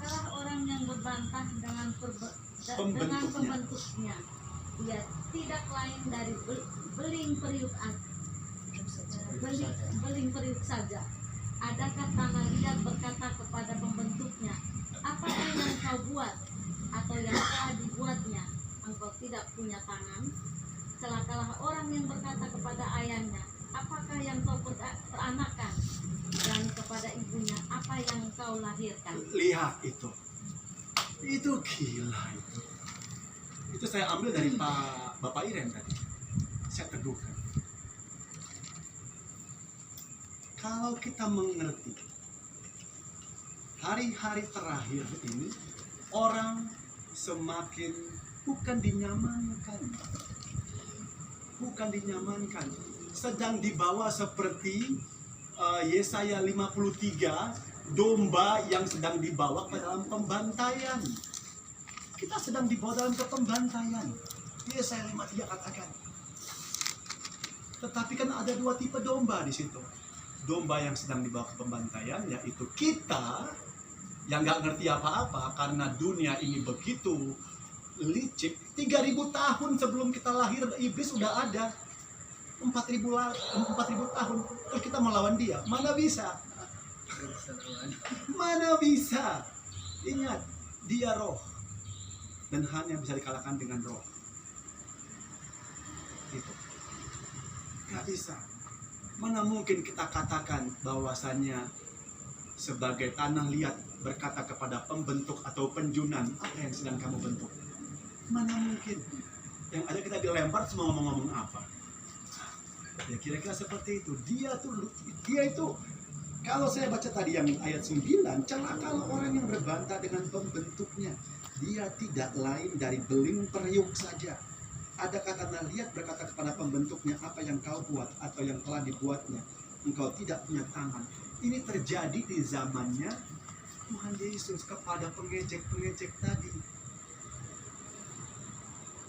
celakalah orang yang berbantah dengan Pembentuknya. pembentuknya. Ia tidak lain dari beling periuk beling periuk saja. Adakah tanah liat berkata kepada pembentuknya, apakah yang kau buat, atau yang telah dibuatnya? Engkau tidak punya tangan. Celakalah orang yang berkata kepada ayahnya, apakah yang kau peranakan, dan kepada ibunya, apa yang kau lahirkan. Lihat itu gila itu. Itu saya ambil dari Bapak Iren tadi. Saya teguhkan. Kalau kita mengerti hari-hari terakhir ini, orang semakin bukan dinyamankan, sedang dibawa seperti Yesaya 53, domba yang sedang dibawa ke dalam pembantaian. Kita sedang dibawa dalam pembantaian. Yesaya 53 katakan. Tetapi kan ada dua tipe domba di situ. Domba yang sedang dibawa ke pembantaian, yaitu kita yang nggak ngerti apa-apa karena dunia ini begitu licik. 3.000 tahun sebelum kita lahir, iblis sudah ada. 4.000 tahun terus kita melawan dia. Mana bisa? Ingat, dia roh dan hanya bisa dikalahkan dengan roh. Itu nggak bisa. Mana mungkin kita katakan bahwasannya sebagai tanah liat berkata kepada pembentuk atau penjunan, apa yang sedang kamu bentuk? Mana mungkin. Yang ada kita dilempar semua ngomong-ngomong apa. Ya kira-kira seperti itu. Dia itu kalau saya baca tadi yang ayat 9, celakalah orang yang berbantah dengan pembentuknya. Dia tidak lain dari beling periuk saja. Ada kata lihat berkata kepada pembentuknya, apa yang kau buat atau yang telah dibuatnya. Engkau tidak punya tangan. Ini terjadi di zamannya Tuhan Yesus kepada pengejek-pengejek tadi.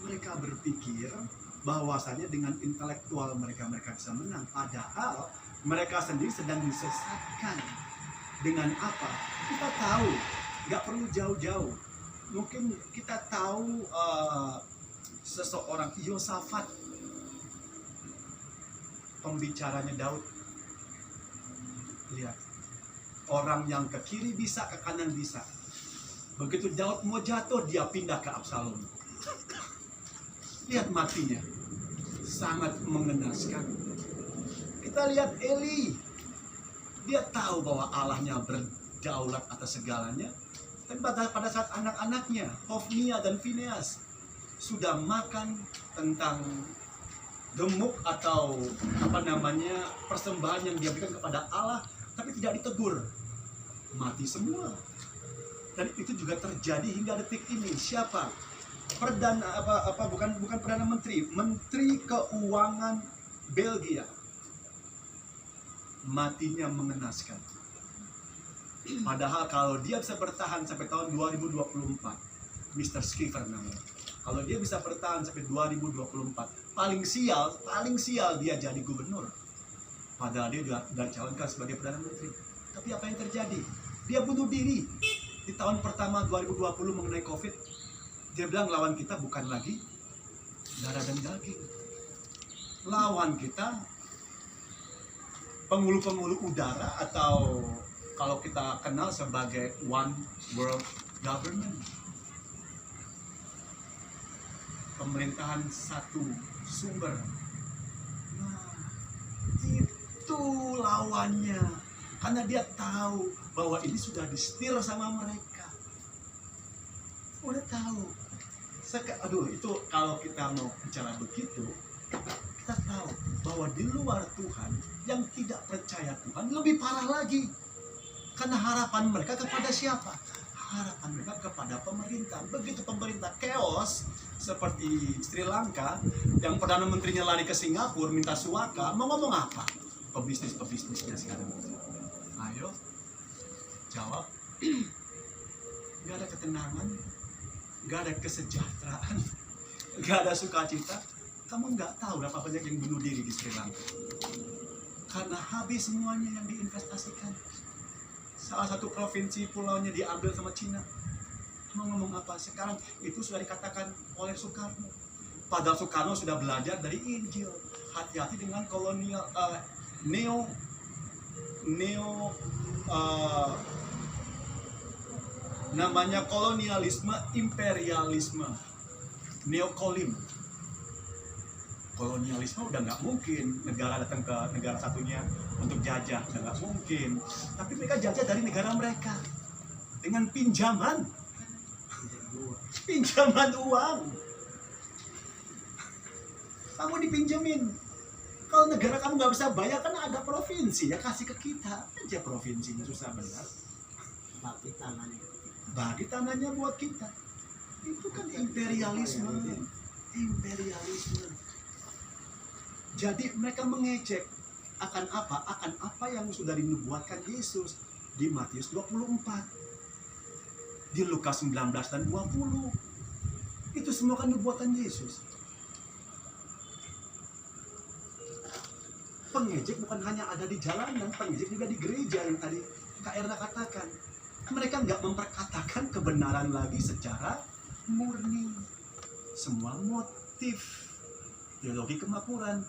Mereka berpikir bahwasanya dengan intelektual mereka bisa menang. Padahal mereka sendiri sedang disesatkan. Dengan apa? Kita tahu, nggak perlu jauh-jauh. Mungkin kita tahu seseorang Yosafat, pembicaranya Daud. Lihat, orang yang ke kiri bisa, ke kanan bisa. Begitu Daud mau jatuh, dia pindah ke Absalom. Lihat matinya, sangat mengenaskan. Kita lihat Eli, dia tahu bahwa Allahnya berdaulat atas segalanya. Tapi pada saat anak-anaknya, Hofnia dan Fineas, sudah makan tentang gemuk atau persembahan yang dia berikan kepada Allah, tapi tidak ditegur, mati semua. Dan itu juga terjadi hingga detik ini. Siapa? Bukan Perdana Menteri, Menteri Keuangan Belgia, matinya mengenaskan. Padahal kalau dia bisa bertahan sampai tahun 2024, Mr. Schiffer namanya. Kalau dia bisa bertahan sampai 2024, paling sial dia jadi gubernur. Padahal dia sudah dicalonkan sebagai Perdana Menteri. Tapi apa yang terjadi? Dia bunuh diri. Di tahun pertama 2020 mengenai COVID, dia bilang lawan kita bukan lagi darah dan daging. Lawan kita penghulu-penghulu udara, atau kalau kita kenal sebagai One World Government. Pemerintahan satu sumber. Nah, itu lawannya. Karena dia tahu bahwa ini sudah disetir sama mereka. Udah tahu. Itu kalau kita mau bicara begitu, kita tahu bahwa di luar Tuhan, yang tidak percaya Tuhan lebih parah lagi. Karena harapan mereka kepada siapa? Harapan mereka kepada pemerintah. Begitu pemerintah chaos seperti Sri Lanka, yang Perdana Menterinya lari ke Singapura minta suaka, mau ngomong apa? Pebisnisnya sekarang. Ayo, jawab. Gak ada ketenangan, gak ada kesejahteraan, gak ada sukacita. Kamu gak tahu berapa banyak yang bunuh diri di Sri Lanka. Karena habis semuanya yang diinvestasikan. salah satu provinsi pulaunya diambil sama Cina. Mau ngomong apa? Sekarang itu sudah dikatakan oleh Soekarno. Padahal Soekarno sudah belajar dari Injil. Hati-hati dengan kolonial, namanya kolonialisme, imperialisme, neokolim. Kolonialisme udah nggak mungkin negara datang ke negara satunya untuk jajah, udah nggak mungkin. Tapi mereka jajah dari negara mereka dengan pinjaman uang. Kamu dipinjemin. Kalau negara kamu nggak bisa bayar, kan ada provinsi ya, kasih ke kita aja provinsinya, susah benar. Bagi tanahnya buat kita. Itu kan imperialisme. Jadi mereka mengejek akan apa? Akan apa yang sudah dinubuatkan Yesus di Matius 24, di Lukas 19 dan 20. Itu semua kan nubuatan Yesus. Pengejek bukan hanya ada di jalanan, pengejek juga di gereja yang tadi Kak Erna katakan. Mereka nggak memperkatakan kebenaran lagi secara murni. Semua motif, teologi kemakmuran.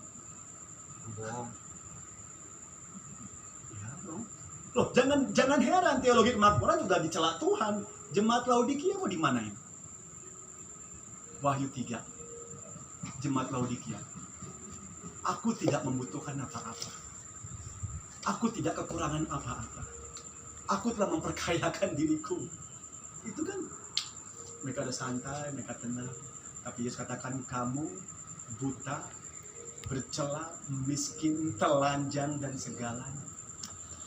Bohong. Ya dong. Loh, jangan heran teologi kemakmuran juga dicela Tuhan. Jemaat Laodikia mau dimanain? Wahyu 3. Jemaat Laodikia. Aku tidak membutuhkan apa-apa. Aku tidak kekurangan apa-apa. Aku telah memperkayakan diriku. Itu kan mereka ada santai, mereka tenang. Tapi Yesus katakan kamu buta, bercela, miskin, telanjang dan segalanya.